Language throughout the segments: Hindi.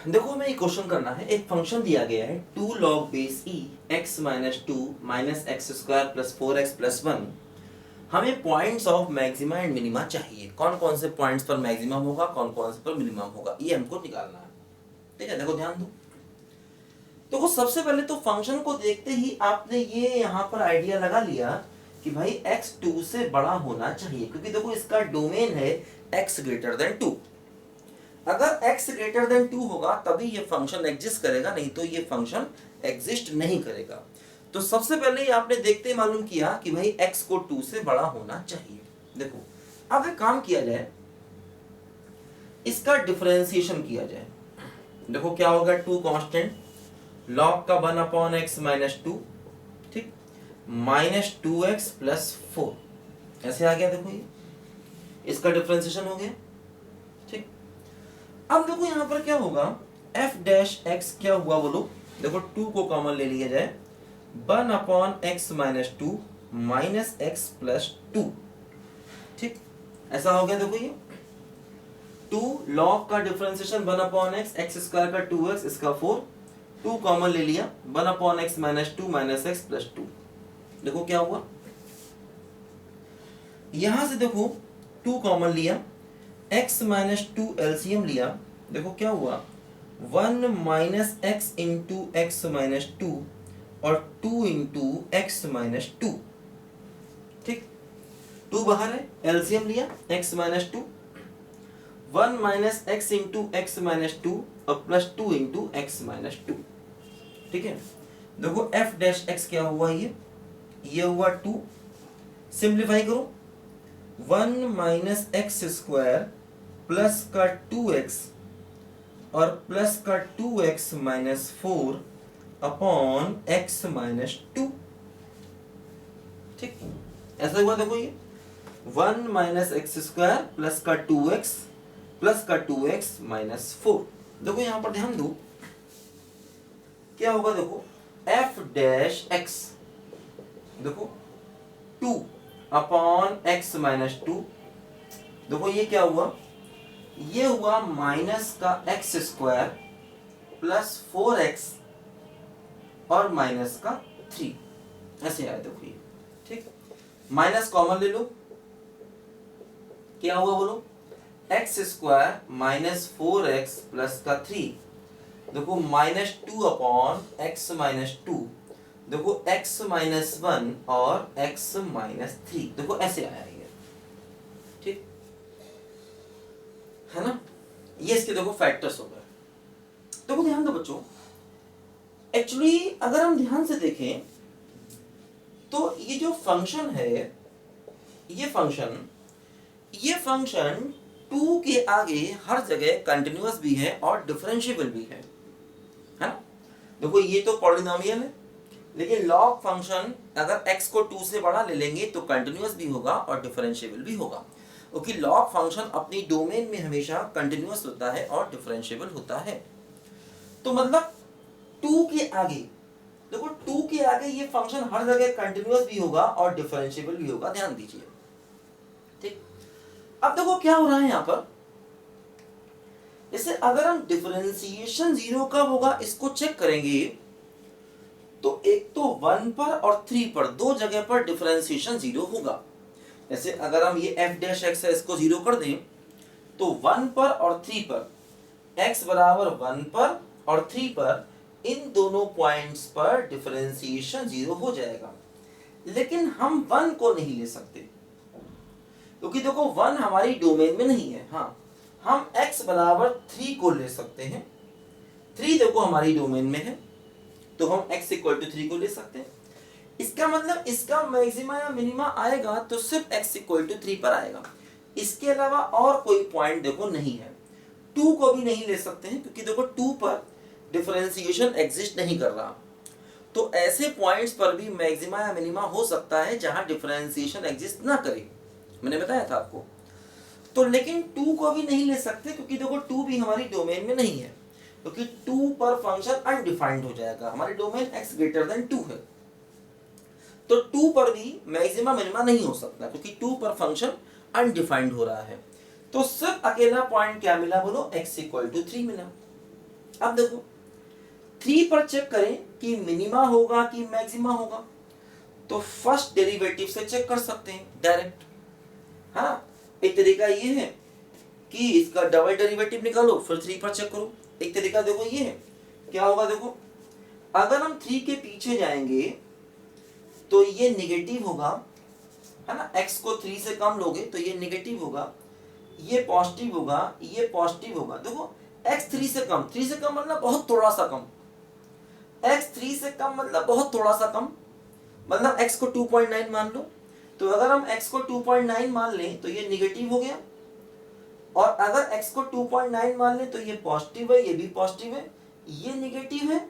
देखो हमें एक क्वेश्चन करना है। एक फंक्शन दिया गया है 2 log base E X minus two minus X square plus four X plus one. हमें points of maxima and minima चाहिए। कौन कौन से पॉइंट्स पर मैक्सिमम होगा, कौन कौन से पर मिनिमम होगा, ये हमको निकालना है। ठीक है, देखो ध्यान दो। तो सबसे पहले तो फंक्शन को देखते ही आपने ये यहाँ पर आइडिया लगा लिया कि भाई x 2 से बड़ा होना चाहिए, क्योंकि देखो इसका डोमेन है x ग्रेटर देन 2। अगर x ग्रेटर देन 2 होगा तभी ये फंक्शन एग्जिस्ट करेगा, नहीं तो ये फंक्शन एग्जिस्ट नहीं करेगा। तो सबसे पहले ही आपने देखते ही मालूम किया कि भाई x को 2 से बड़ा होना चाहिए। देखो अब एक काम किया जाए, इसका डिफरेंशिएशन किया जाए। देखो क्या होगा, 2 कांस्टेंट log का 1 अपॉन एक्स माइनस टू, ठीक, माइनस 2x प्लस 4 ऐसे आ गया। देखो ये इसका डिफरेंशिएशन हो गया। ठीक, अब देखो यहां पर क्या होगा, f डैश x क्या हुआ बोलो। देखो 2 को कॉमन ले लिया जाए, 1 upon x minus two minus x plus 2। ठीक, ऐसा हो गया। देखो ये 2 log का differentiation 1 upon x, x square का 2x, इसका 4, 2 कॉमन ले लिया, 1 upon x minus two minus x plus 2। देखो क्या हुआ, यहां से देखो 2 कॉमन लिया, x माइनस टू एलसीएम लिया। देखो क्या हुआ, 1 minus X into X minus two और 2 इंटू एक्स माइनस टू। ठीक, 2 बाहर है, एलसीएम लिया, x minus two, 1 minus X into X minus two और plus 2 into X minus two. ठीक है, देखो f डैश x क्या हुआ, ये हुआ 2। सिंप्लीफाई करो, 1 माइनस एक्स स्क्वायर प्लस का 2x और प्लस का 2x minus 4 upon x minus 2। ठीक, ऐसा हुआ। देखो ये 1 माइनस एक्स स्क्वायर प्लस का 2x प्लस का 2x माइनस 4। देखो यहां पर ध्यान दो क्या होगा। देखो f डैश x, देखो 2 अपॉन x माइनस 2। देखो ये क्या हुआ, ये हुआ माइनस का एक्स स्क्वायर प्लस 4x और माइनस का 3, ऐसे आया। देखो ये ठीक, माइनस कॉमन ले लो, क्या हुआ बोलो, x square minus 4x plus का 3। देखो माइनस 2 अपॉन एक्स माइनस 2, देखो x माइनस 1 और x माइनस 3। देखो ऐसे आया ये, ठीक है ना। ये इसके देखो फैक्टर्स हो गए। देखो ध्यान दो बच्चों, एक्चुअली अगर हम ध्यान से देखें तो ये जो फंक्शन है, ये फंक्शन 2 के आगे हर जगह कंटिन्यूअस भी है और डिफरेंशिएबल भी है ना। देखो ये तो पॉलिनोमियल है, लेकिन लॉग फंक्शन अगर x को 2 से बड़ा ले लेंगे तो कंटिन्यूअस भी होगा और डिफरेंशिएबल भी होगा, क्योंकि लॉग फंक्शन अपनी डोमेन में हमेशा कंटिन्यूअस होता है और डिफरेंशिएबल होता है। तो मतलब 2 के आगे, देखो 2 के आगे ये फंक्शन हर जगह कंटिन्यूअस भी होगा और डिफरेंशिएबल भी होगा, ध्यान दीजिए। ठीक, अब देखो क्या हो रहा है यहां पर, जैसे अगर हम डिफरेंशिएशन 0 कब होगा इसको चेक करेंगे, तो एक तो 1 पर और 3 पर, दो जगह पर डिफरेंशिएशन 0 होगा। जैसे अगर हम ये f डैश x है, इसको 0 कर दें तो 1 पर और 3 पर, x बराबर 1 पर और 3 पर, इन दोनों पॉइंट्स पर डिफरेंशिएशन 0 हो जाएगा। लेकिन हम 1 को नहीं ले सकते, क्योंकि देखो 1 हमारी डोमेन में नहीं है। हाँ, हम x बराबर 3 को ले सकते हैं, 3 देखो हमारी डोमेन में है, तो हम x इक्वल टू 3 को ले सकते हैं। इसका मतलब इसका मैक्सिमा या मिनिमा आएगा तो सिर्फ x इक्वल टू 3 पर आएगा, इसके अलावा और कोई पॉइंट देखो नहीं है। 2 को भी नहीं ले सकते हैं, क्योंकि देखो 2 पर डिफरेंशिएशन एग्जिस्ट नहीं कर रहा। तो ऐसे पॉइंट्स पर भी मैक्सिमा या मिनिमा हो सकता है जहां डिफरेंशिएशन एग्जिस्ट ना करे, मैंने बताया था आपको। तो लेकिन 2 को भी नहीं ले सकते, क्योंकि देखो 2 भी हमारी डोमेन में नहीं है, क्योंकि 2 पर फंक्शन अनडिफाइंड हो जाएगा। हमारी डोमेन x ग्रेटर देन 2 है, तो 2 पर भी मैक्सिमा मिनिमा नहीं हो सकता, क्योंकि 2 पर फंक्शन अनडिफाइंड हो रहा है। तो सिर्फ अकेला पॉइंट क्या मिला बोलो, x इक्वल टू 3 मिला। अब देखो 3 पर चेक करें कि मिनिमा होगा कि मैक्सिमा होगा, तो फर्स्ट डेरिवेटिव से चेक कर सकते हैं डायरेक्ट। हाँ, एक तरीका ये है कि इसका डबल डेरिवेटिव निकालो फिर 3 पर चेक करो। एक तरीका देखो ये है, क्या होगा देखो, अगर हम 3 के पीछे जाएंगे तो ये निगेटिव होगा, है ना, x को 3 से कम लोगे तो ये निगेटिव होगा, ये पॉजिटिव होगा, ये पॉजिटिव होगा। देखो x 3 से कम, 3 से कम मतलब बहुत थोड़ा सा कम, x 3 से कम मतलब बहुत थोड़ा सा कम, मतलब x को 2.9 मान लो। तो अगर हम x को 2.9 मान लें तो ये निगेटिव हो गया, और अगर x को 2.9 मान लें तो ये पॉजिटिव है, ये भी पॉजिटिव है, ये निगेटिव है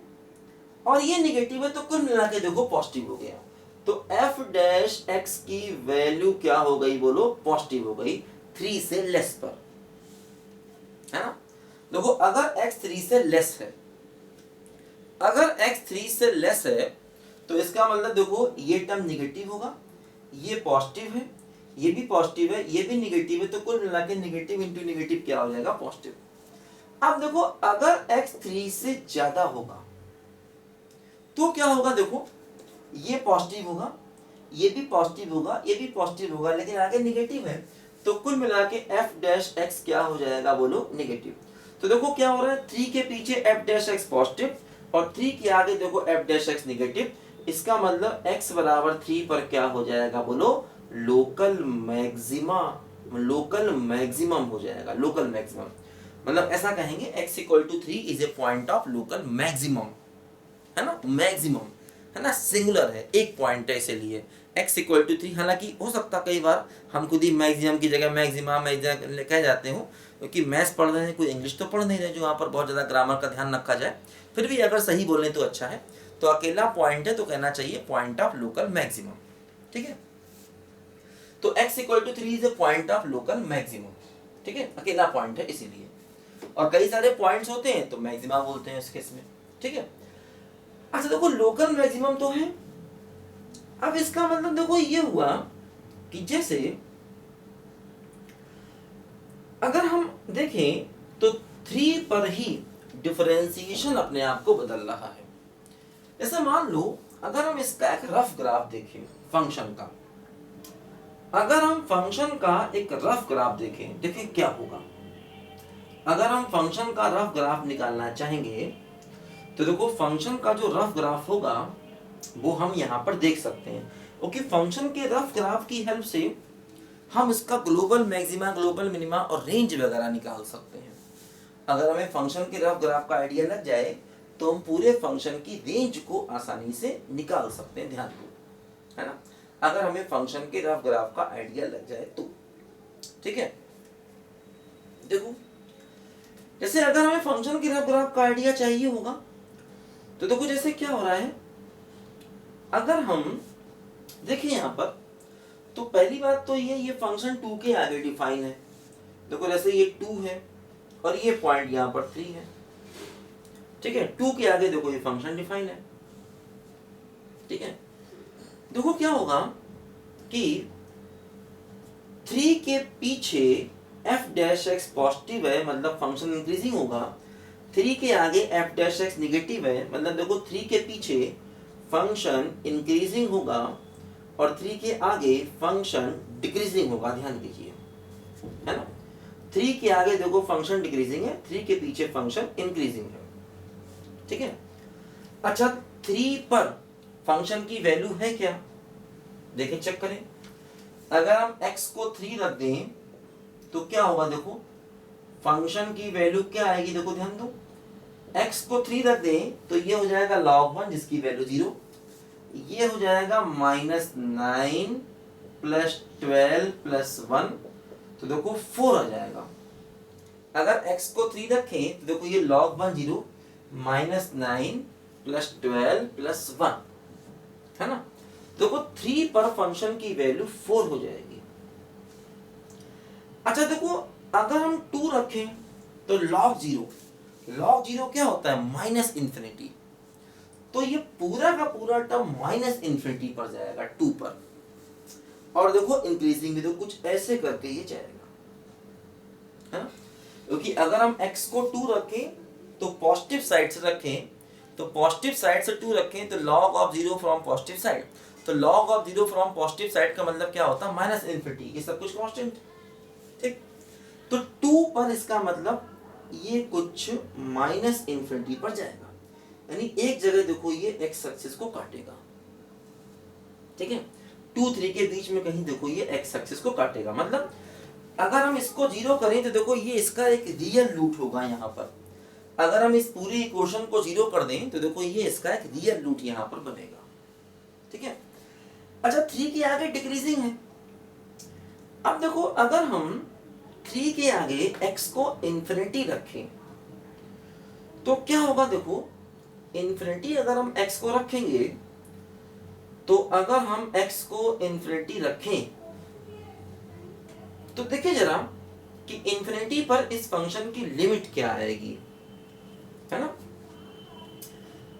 और ये निगेटिव है, तो कुल मिला के देखो पॉजिटिव हो गया। तो f डैश x की वैल्यू क्या हो गई बोलो, पॉजिटिव हो गई 3 से लेस पर, है ना। देखो अगर x 3 से लेस है, अगर x 3 से लेस है तो इसका मतलब देखो ये टर्म निगेटिव होगा, ये पॉजिटिव है, ये भी पॉजिटिव है, ये भी निगेटिव है, तो कुल मिला के निगेटिव इंटू निगेटिव क्या हो जाएगा, पॉजिटिव। अब देखो अगर x 3 से ज्यादा होगा तो क्या होगा, देखो ये पॉजिटिव होगा, ये भी पॉजिटिव होगा, ये भी पॉजिटिव होगा, लेकिन आगे निगेटिव है, तो कुल मिला के f डैश x क्या हो जाएगा बोलो, निगेटिव। तो देखो क्या हो रहा है, 3 के पीछे f डैश x पॉजिटिव और 3 के आगे देखो f डैश x निगेटिव। इसका मतलब x बराबर 3 पर क्या हो जाएगा बोलो, लोकल मैक्सिमा, लोकल मैक्सिमम हो जाएगा, लोकल मैक्सिमम। मतलब ऐसा कहेंगे x equal to 3 is a point of local maximum, है ना, मैक्सिमम, है ना, सिंगुलर है, एक पॉइंट है इसीलिए x इक्वल टू 3। हालांकि हो सकता कई बार हम खुद ही मैक्सिमम की जगह मैक्सिमा मैक्सिमा कह जाते हो, क्योंकि मैथ्स पढ़ रहे हैं, कोई इंग्लिश तो पढ़ नहीं रहे जो यहाँ पर बहुत ज़्यादा ग्रामर का ध्यान रखा जाए। फिर भी अगर सही बोलें तो अच्छा है, तो अकेला पॉइंट है तो कहना चाहिए पॉइंट ऑफ लोकल मैक्सिमम, ठीक है। तो x equal to 3 is a point of local maximum, ठीक है, अकेला पॉइंट है इसीलिए। और कई सारे पॉइंट्स होते हैं तो मैक्सिमा बोलते हैं इस केस में, ठीक है। अच्छा देखो लोकल मैक्सिमम तो है, अब इसका मतलब देखो ये हुआ कि जैसे अगर हम देखें तो 3 पर ही डिफरेंशिएशन अपने आप को बदल रहा है। जैसे मान लो अगर हम इसका एक रफ ग्राफ देखें फंक्शन का, अगर हम फंक्शन का एक रफ ग्राफ देखें क्या होगा। अगर हम फंक्शन का रफ ग्राफ निकालना चाहेंगे तो देखो फंक्शन का जो रफ ग्राफ होगा वो हम यहाँ पर देख सकते हैं, क्योंकि फंक्शन के रफ ग्राफ की हेल्प से हम इसका ग्लोबल मैक्सिमा, ग्लोबल मिनिमा और रेंज वगैरह निकाल सकते हैं। अगर हमें फंक्शन के रफ ग्राफ का आइडिया लग जाए तो हम पूरे फंक्शन की रेंज को आसानी से निकाल सकते हैं, ध्यान दो, है ना, अगर हमें फंक्शन के रफ ग्राफ का आइडिया लग जाए तो, ठीक है। देखो जैसे अगर हमें फंक्शन के रफ ग्राफ का आइडिया चाहिए होगा तो देखो जैसे क्या हो रहा है, अगर हम देखें यहाँ पर तो पहली बात तो ये फंक्शन 2 के आगे डिफाइन है। देखो जैसे ये 2 है और ये पॉइंट यहाँ पर 3 है, ठीक है, 2 के आगे देखो ये फंक्शन डिफाइन है, ठीक है। देखो क्या होगा कि 3 के पीछे f डैश x पॉजिटिव है, मतलब फंक्शन इंक्रीजिंग होगा, 3 के आगे f डैश x निगेटिव है, मतलब देखो 3 के पीछे फंक्शन इंक्रीजिंग होगा और 3 के आगे फंक्शन डिक्रीजिंग होगा, ध्यान दीजिए, है ना। 3 के आगे देखो फंक्शन डिक्रीजिंग है, 3 के पीछे फंक्शन इंक्रीजिंग है, ठीक है। अच्छा 3 पर फंक्शन की वैल्यू है क्या, देखें चेक करें। अगर हम x को 3 रख दें तो क्या होगा, देखो फंक्शन की वैल्यू क्या आएगी, देखो ध्यान दो, x को 3 रख दें तो ये हो जाएगा log 1 जिसकी वैल्यू 0, ये हो जाएगा -9 प्लस 12 प्लस 1, तो देखो 4 आ जाएगा। अगर x को 3 रखें तो देखो ये log 1 0 -9 प्लस 12 प्लस 1, है ना। देखो 3 पर फंक्शन की वैल्यू 4 हो जाएगी। अच्छा देखो अगर हम 2 रखें तो log 0 क्या होता है, माइनस इंफिनिटी, तो ये पूरा का पूरा टर्म माइनस इंफिनिटी पर जाएगा 2 पर, और देखो इंक्रीजिंग में तो कुछ ऐसे करके ये जाएगा, है ना। क्योंकि अगर हम x को 2 रखें तो पॉजिटिव साइड से रखें, तो पॉजिटिव साइड से 2 रखें तो log of 0 from positive side, तो log of 0 from positive side का मतलब क्या होता है माइनस इन्फिनिटी, ये सब कुछ कांस्टेंट। ठीक, तो 2 पर इसका मतलब ये कुछ माइनस इन्फिनिटी पर जाएगा, यानी एक जगह देखो ये एक्स एक्सिस को काटेगा। ठीक है, 2 3 के बीच में कहीं देखो ये एक्स एक्सिस को काटेगा, मतलब अगर हम इसको 0 करें तो देखो ये इसका एक रियल रूट होगा यहाँ पर। अगर हम इस पूरी इक्वेशन को 0 कर दें तो देखो ये इसका एक रियल रूट यहाँ पर बनेगा। ठीक है, अच्छा 3 के आगे डिक्रीजिंग है। अब देखो अगर हम 3 के आगे x को इन्फिनिटी रखें तो क्या होगा, देखो इन्फिनिटी अगर हम x को रखेंगे तो अगर हम x को इन्फिनिटी रखें तो देखिए जरा कि इन्फिनिटी पर इस फंक्शन की लिमिट क्या आएगी, है ना।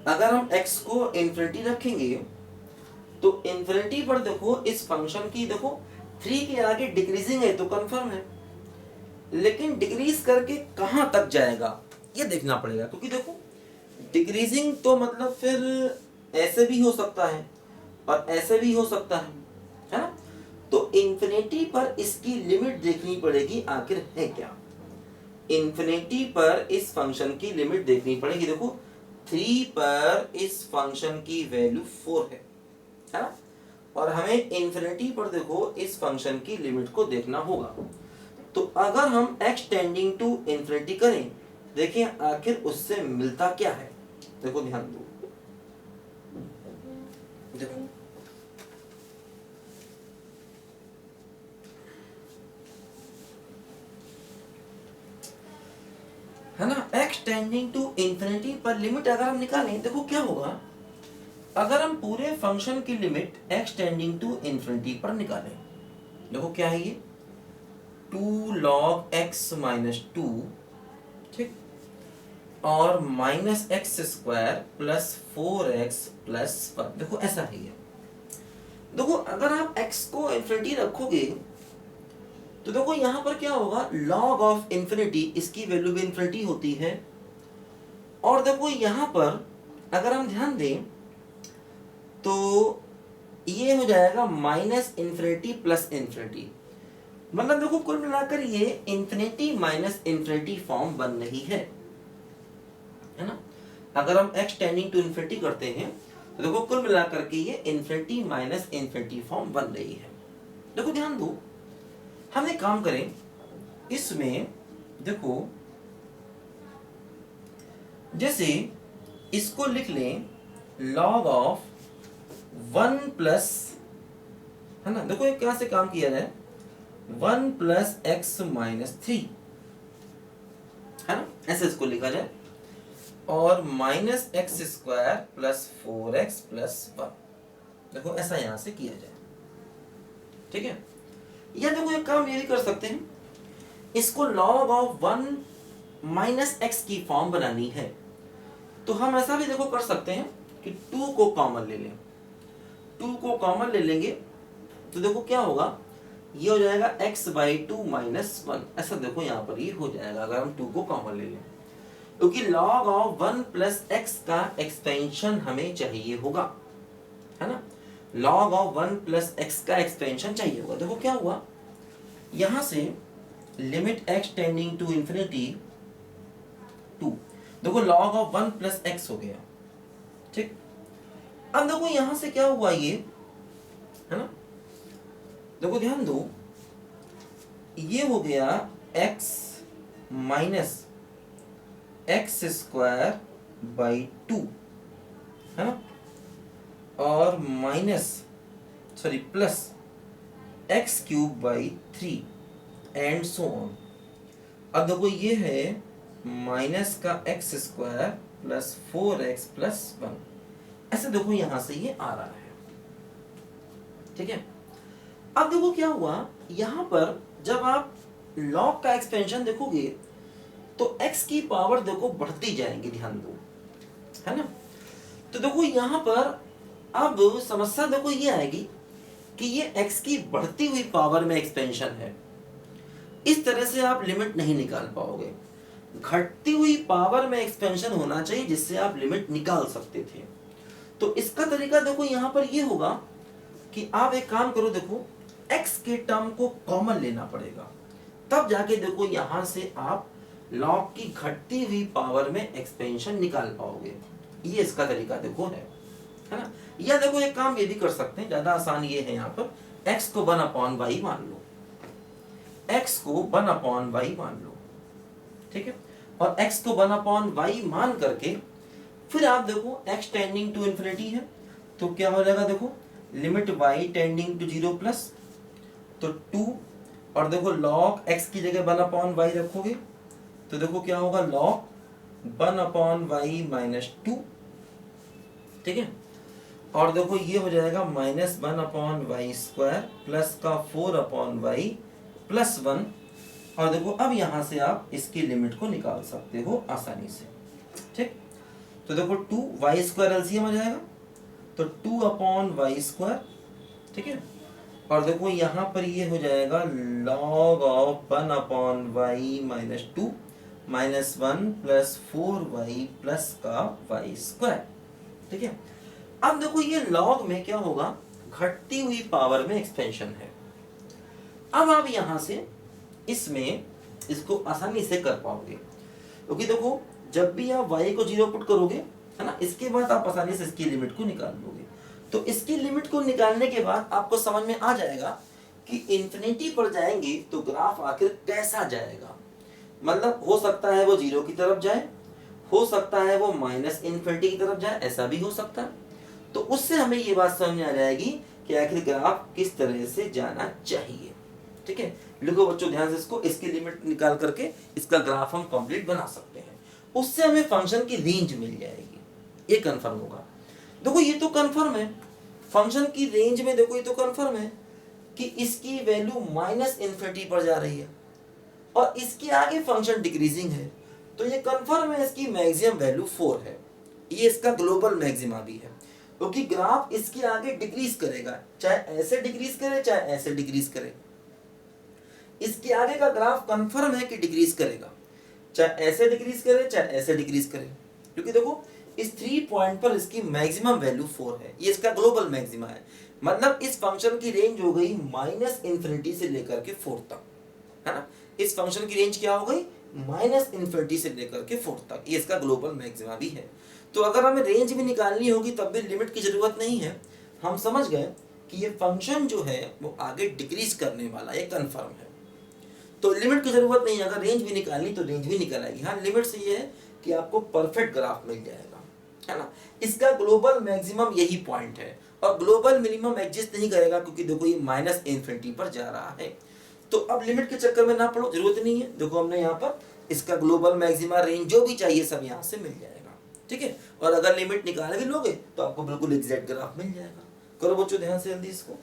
अगर हम x को इन्फिनिटी रखेंगे तो इन्फिनिटी पर देखो इस फंक्शन की, देखो 3 के आगे डिक्रीजिंग है तो कंफर्म है, लेकिन डिक्रीज करके कहां तक जाएगा ये देखना पड़ेगा, क्योंकि देखो डिक्रीजिंग तो मतलब फिर ऐसे भी हो सकता है और ऐसे भी हो सकता है ना। तो इन्फिनिटी पर इसकी लिमिट देखनी पड़ेगी आखिर है क्या। इन्फिनिटी पर इस फंक्शन की लिमिट देखनी पड़ेगी, देखो 3 पर इस फंक्शन की वैल्यू 4 है ना, और हमें इन्फिनिटी पर देखो इस फंक्शन की लिमिट को देखना होगा। तो अगर हम x टेंडिंग टू इन्फिनिटी करें, देखिए आखिर उससे मिलता क्या है, देखो ध्यान दो, देखो है ना, x टेंडिंग टू इन्फिनिटी पर लिमिट अगर हम निकालें, देखो क्या होगा, अगर हम पूरे फंक्शन की limit x tending to infinity पर निकालें, देखो क्या है ये 2 log x माइनस 2, ठीक, और minus X square plus 4x plus 1, देखो ऐसा है ये। देखो अगर आप x को इन्फिनिटी रखोगे तो देखो यहां पर क्या होगा, log ऑफ इन्फिनिटी, इसकी वैल्यू भी इन्फिनिटी होती है, और देखो यहां पर अगर हम ध्यान दें तो ये हो जाएगा माइनस इन्फिनिटी प्लस इन्फिनिटी, मतलब देखो कुल मिलाकर ये इन्फिनिटी माइनस इन्फिनिटी फॉर्म बन रही है ना। अगर हम x टेंडिंग टू इन्फिनिटी करते हैं तो देखो कुल मिलाकर के ये इन्फिनिटी माइनस इन्फिनिटी फॉर्म बन रही है। देखो ध्यान दो, हम एक काम करें, इसमें देखो जैसे इसको लिख लें log ऑफ 1 प्लस, है ना, देखो एक क्या से काम किया जाए 1 प्लस एक्स माइनस 3, है ना, ऐसे इसको लिखा जाए, और minus X square plus 4x plus 1, देखो ऐसा यहां से किया जाए। ठीक है, या देखो एक काम ये भी कर सकते हैं, इसको log ऑफ 1 माइनस एक्स की फॉर्म बनानी है तो हम ऐसा भी देखो कर सकते हैं कि 2 को कॉमन ले लें, 2 को कॉमन ले लेंगे तो देखो क्या होगा, ये हो जाएगा x बाई 2 माइनस 1, ऐसा देखो यहाँ पर ये हो जाएगा अगर हम 2 को कॉमन ले लें, क्योंकि log ऑफ 1 प्लस एक्स का एक्सपेंशन हमें चाहिए होगा, है ना, log ऑफ 1 प्लस एक्स का एक्सपेंशन चाहिए होगा। देखो क्या हुआ, यहां से limit x tending to infinity 2, देखो log ऑफ 1 प्लस एक्स हो गया। ठीक, अब देखो यहां से क्या हुआ ये, है ना, देखो ध्यान दो, ये हो गया x minus X square by 2, है ना, और minus sorry plus x cube by 3 and so on. अब देखो ये है माइनस का x square plus 4x plus 1, ऐसे देखो यहां से ये आ रहा है। ठीक है, अब देखो क्या हुआ, यहां पर जब आप log का एक्सपेंशन देखोगे तो x की पावर देखो बढ़ती जाएगी, ध्यान दो, है ना। तो देखो यहां पर अब समस्या देखो ये आएगी कि ये x की बढ़ती हुई पावर में एक्सपेंशन है, इस तरह से आप लिमिट नहीं निकाल पाओगे। घटती हुई पावर में एक्सपेंशन होना चाहिए जिससे आप लिमिट निकाल सकते थे। तो इसका तरीका देखो यहाँ पर ये होगा कि आप एक काम करो, देखो x के टर्म को कॉमन लेना पड़ेगा, तब जाके देखो यहां से आप लॉग की घटती हुई पावर में एक्सपेंशन निकाल पाओगे। ये इसका तरीका देखो है ना। या देखो एक काम ये भी कर सकते हैं, ज्यादा आसान ये है, यहाँ पर x को 1/y मान लो, x को 1/y मान लो, ठीक है। और x को 1/y मान करके फिर आप देखो x टेंडिंग टू इन्फिनिटी है, तो क्या हो जाएगा, देखो limit y tending to 0 plus तो 2, और देखो log x की जगह 1/y रखोगे तो देखो क्या होगा, log 1/y माइनस 2, ठीक है। और देखो ये हो जाएगा -1/y स्क्वायर प्लस का 4/y प्लस 1, और देखो अब यहां से आप इसकी लिमिट को निकाल सकते हो आसानी से, ठीक। तो देखो 2y स्क्वायर एलसीएम आ जाएगा तो 2/y स्क्वायर, ठीक है। और देखो यहाँ पर ये हो जाएगा log of 1/y minus 2 minus 1 plus 4y plus का y स्क्वायर, ठीक है। अब देखो ये log में क्या होगा, घटती हुई पावर में एक्सपेंशन है। अब आप यहाँ से इसमें इसको आसानी से कर पाओगे, क्योंकि देखो जब भी आप y को 0 पुट करोगे, है ना, इसके बाद आप आसानी से इसकी लिमिट को निकाल लोगे। तो इसकी लिमिट को निकालने के बाद आपको समझ में आ जाएगा कि इंफिनिटी पर जाएंगे तो ग्राफ आखिर कैसा जाएगा। मतलब हो सकता है वो 0 की तरफ जाए, हो सकता है वो माइनस इन्फिनिटी की तरफ जाए, ऐसा भी हो सकता है। तो उससे हमें ये बात समझ में आ जाएगी कि आखिर ग्राफ किस तरह से जाना चाहिए, ठीक है। लिखो बच्चों ध्यान से इसको, इसकी लिमिट निकाल करके इसका ग्राफ हम कंप्लीट बना सकते हैं। उससे हमें फंक्शन की रेंज मिल जाएगी, ये कंफर्म होगा। देखो ये तो कंफर्म है, फंक्शन की रेंज में देखो ये तो कंफर्म है कि इसकी वैल्यू माइनस इन्फिनिटी पर जा रही है और इसके आगे फंक्शन डिक्रीजिंग है, तो ये कंफर्म है इसकी मैक्सिमम वैल्यू 4 है। ये इसका ग्लोबल मैक्सिमा भी है, क्योंकि ग्राफ इसके आगे डिक्रीज करेगा, चाहे ऐसे डिक्रीज करे चाहे ऐसे डिक्रीज करे। इसके आगे का ग्राफ कंफर्म है कि डिक्रीज करेगा, चाहे ऐसे डिक्रीज करे चाहे ऐसे डिक्रीज करे, क्योंकि देखो इस 3 पॉइंट पर इसकी मैक्सिमम वैल्यू 4 है। ये इसका ग्लोबल मैक्सिमा है, मतलब इस फंक्शन की रेंज हो गई माइनस इन्फिनिटी से लेकर के 4 तक, है ना। इस फंक्शन की रेंज क्या हो गई, माइनस इन्फिनिटी से लेकर के 4 तक। ये इसका ग्लोबल मैक्सिमा भी है। तो अगर हमें रेंज भी निकालनी होगी तब भी लिमिट की जरूरत नहीं है। हम समझ गए कि ये फंक्शन जो है वो आगे डिक्रीज करने वाला है, कंफर्म है, तो लिमिट की जरूरत नहीं है। अगर रेंज भी निकालनी तो रेंज भी निकल आएगी। हाँ, लिमिट से ये है कि आपको परफेक्ट ग्राफ मिल जाएगा, है ना। इसका ग्लोबल मैक्सिमम यही पॉइंट है और ग्लोबल मिनिमम एग्जिस्ट नहीं करेगा, क्योंकि देखो ये माइनस इन्फिनिटी पर जा रहा है। तो अब लिमिट के चक्कर में ना पड़ो, जरूरत नहीं है। देखो हमने यहाँ पर इसका ग्लोबल मैक्सिमा रेंज जो भी चाहिए सब यहाँ से मिल जाएगा, ठीक है। और अगर लिमिट निकाल भी लोगे तो आपको बिल्कुल एग्जैक्ट ग्राफ मिल जाएगा। करो बच्चों ध्यान से जल्दी इसको।